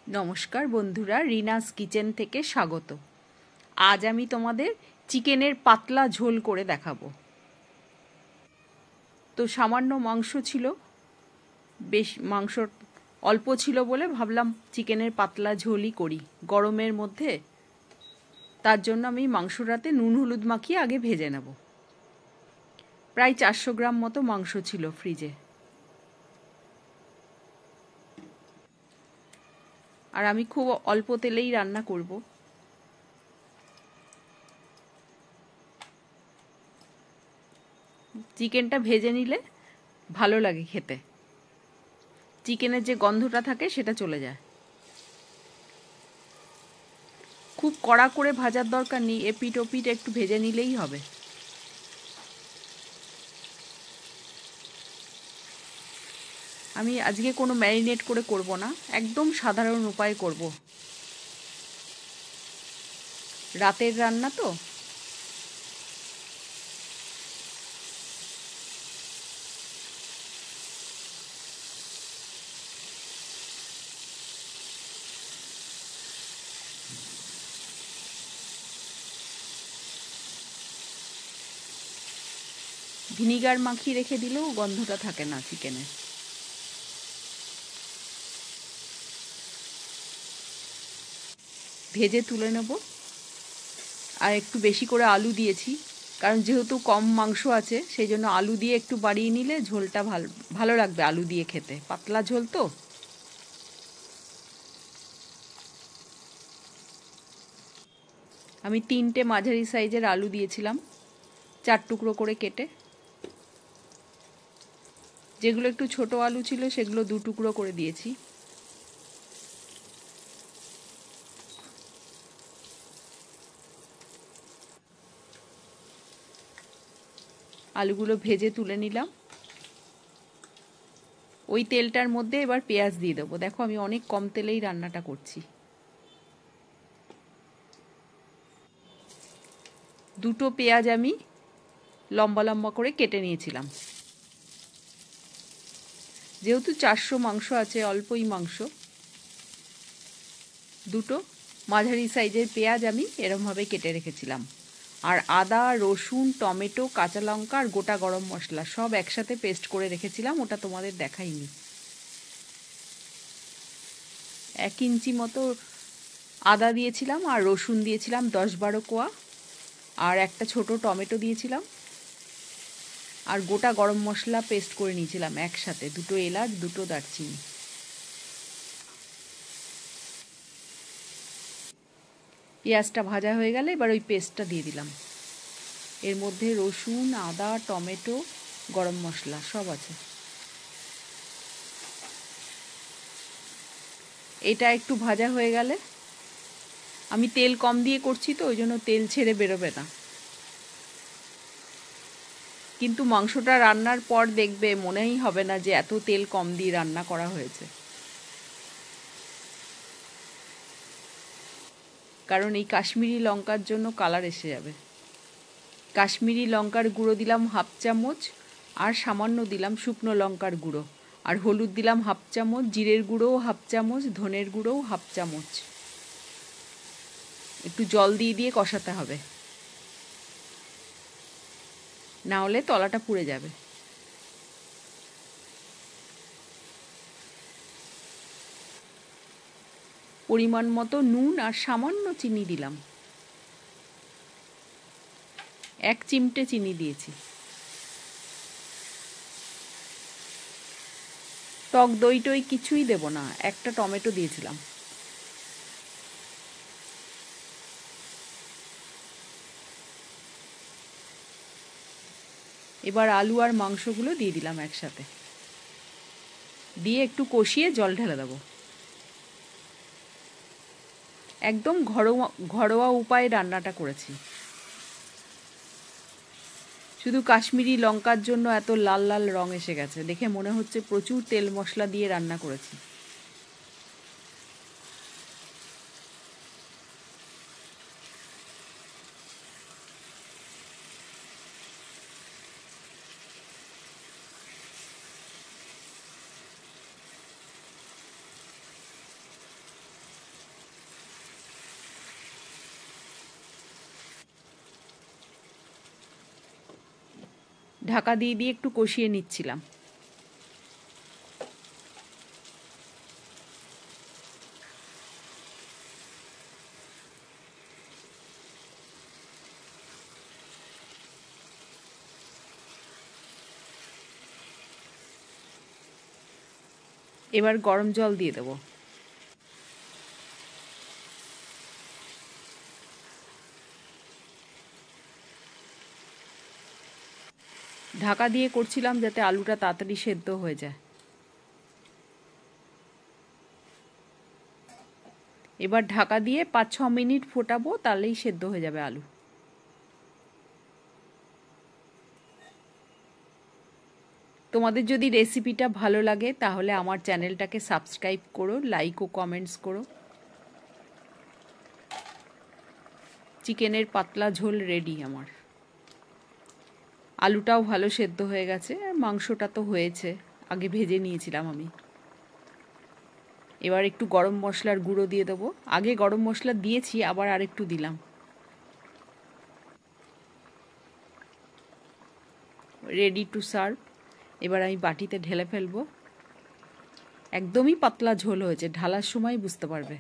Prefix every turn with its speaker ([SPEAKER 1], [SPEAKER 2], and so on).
[SPEAKER 1] নমস্কার বন্ধুরা, রিনাস কিচেন থেকে স্বাগত। আজ আমি তোমাদের চিকেনের পাতলা ঝোল করে দেখাবো। তো সামান্য মাংস ছিল, বেশ মাংস অল্প ছিল বলে ভাবলাম চিকেনের পাতলা ঝোলই করি গরমের মধ্যে। তার জন্য আমি মাংসটাতে নুন হলুদ মাখিয়ে আগে ভেজে নেব। প্রায় 400 গ্রাম মতো মাংস ছিল ফ্রিজে। আর আমি খুব অল্প তেলেই রান্না করব। চিকেনটা ভেজে নিলে ভালো লাগে খেতে, চিকেনের যে গন্ধটা থাকে সেটা চলে যায়। খুব কড়া করে ভাজার দরকার নেই, এপিট ওপিট একটু ভেজে নিলেই হবে। আমি আজকে কোনো ম্যারিনেট করে করব না, একদম সাধারণ উপায়ে করব। রাতের রান্না তো। ভিনিগার মাখিয়ে রেখে দিলেও গন্ধটা থাকে না চিকেনে। ভেজে তুলে নেব। আর একটু বেশি করে আলু দিয়েছি, কারণ যেহেতু কম মাংস আছে সেই জন্য আলু দিয়ে একটু বাড়িয়ে নিলে ঝোলটা ভালো লাগবে আলু দিয়ে খেতে, পাতলা ঝোল তো। আমি 3টে মাঝারি সাইজের আলু দিয়েছিলাম, 4 টুকরো করে কেটে। যেগুলো একটু ছোট আলু ছিল সেগুলো 2 টুকরো করে দিয়েছি। আলুগুলো ভেজে তুলে নিলাম। ওই তেলটার মধ্যে এবার পেঁয়াজ দিয়ে দেবো। দেখো আমি অনেক কম তেলেই রান্নাটা করছি। 2টো পেঁয়াজ আমি লম্বা লম্বা করে কেটে নিয়েছিলাম। যেহেতু 400 মাংস আছে, অল্পই মাংস, 2টো মাঝারি সাইজের পেঁয়াজ আমি এরমভাবে কেটে রেখেছিলাম। আর আদা, রসুন, টমেটো, কাঁচা লঙ্কা আর গোটা গরম মশলা সব একসাথে পেস্ট করে রেখেছিলাম, ওটা তোমাদের দেখাইনি। 1 ইঞ্চি মতো আদা দিয়েছিলাম আর রসুন দিয়েছিলাম 10-12 কোয়া, আর একটা ছোট টমেটো দিয়েছিলাম, আর গোটা গরম মশলা পেস্ট করে নিয়েছিলাম একসাথে, 2টো এলাচ, 2টো দারচিনি। পেঁয়াজটা ভাজা হয়ে গেলে এবার ওই পেস্টটা দিয়ে দিলাম। এর মধ্যে রসুন, আদা, টমেটো, গরম মশলা সব আছে। এটা একটু ভাজা হয়ে গেলে, আমি তেল কম দিয়ে করছি তো ওই জন্য তেল ছেড়ে বেরোবে না, কিন্তু মাংসটা রান্নার পর দেখবে মনেই হবে না যে এত তেল কম দিয়ে রান্না করা হয়েছে। কারণ এই কাশ্মীরি লঙ্কার জন্য কালার এসে যাবে। কাশ্মীরি লঙ্কার গুঁড়ো দিলাম 1/2 চামচ, আর সামান্য দিলাম শুকনো লঙ্কার গুঁড়ো, আর হলুদ দিলাম 1/2 চামচ, জিরের গুঁড়োও 1/2 চামচ, ধনের গুঁড়োও 1/2 চামচ। একটু জল দিয়ে দিয়ে কষাতে হবে, না হলে তলাটা পুড়ে যাবে। পরিমাণ মতো নুন আর সামান্য চিনি দিলাম, 1 চিমটে চিনি দিয়েছি। টক দই টই কিছুই দেব না, একটা টমেটো দিয়েছিলাম। এবার আলু আর মাংসগুলো দিয়ে দিলাম একসাথে, দিয়ে একটু কষিয়ে জল ঢেলে দেবো। একদম ঘরোয়া উপায়ে রান্নাটা করেছি। শুধু কাশ্মীরি লঙ্কার জন্য এত লাল লাল রং এসে গেছে, দেখে মনে হচ্ছে প্রচুর তেল মশলা দিয়ে রান্না করেছি। ঢাকা দিয়ে দিয়ে একটু কষিয়ে নিচ্ছিলাম। এবার গরম জল দিয়ে দেবো। ঢাকা দিয়ে করছিলাম যাতে আলুটা তাড়াতাড়ি সেদ্ধ হয়ে যায়। এবার ঢাকা দিয়ে 5-6 মিনিট ফোটাবো, তাহলেই সেদ্ধ হয়ে যাবে আলু। তোমাদের যদি রেসিপিটা ভালো লাগে তাহলে আমার চ্যানেলটাকে সাবস্ক্রাইব করো, লাইক ও কমেন্টস করো। চিকেনের পাতলা ঝোল রেডি আমার। আলুটাও ভালো সেদ্ধ হয়ে গেছে, আর মাংসটা তো হয়েছে, আগে ভেজে নিয়েছিলাম আমি। এবার একটু গরম মশলার গুঁড়ো দিয়ে দেবো। আগে গরম মশলা দিয়েছি, আবার আরেকটু দিলাম। Ready to serve. এবার আমি বাটিতে ঢেলে ফেলবো। একদমই পাতলা ঝোল হয়েছে, ঢালার সময় বুঝতে পারবে।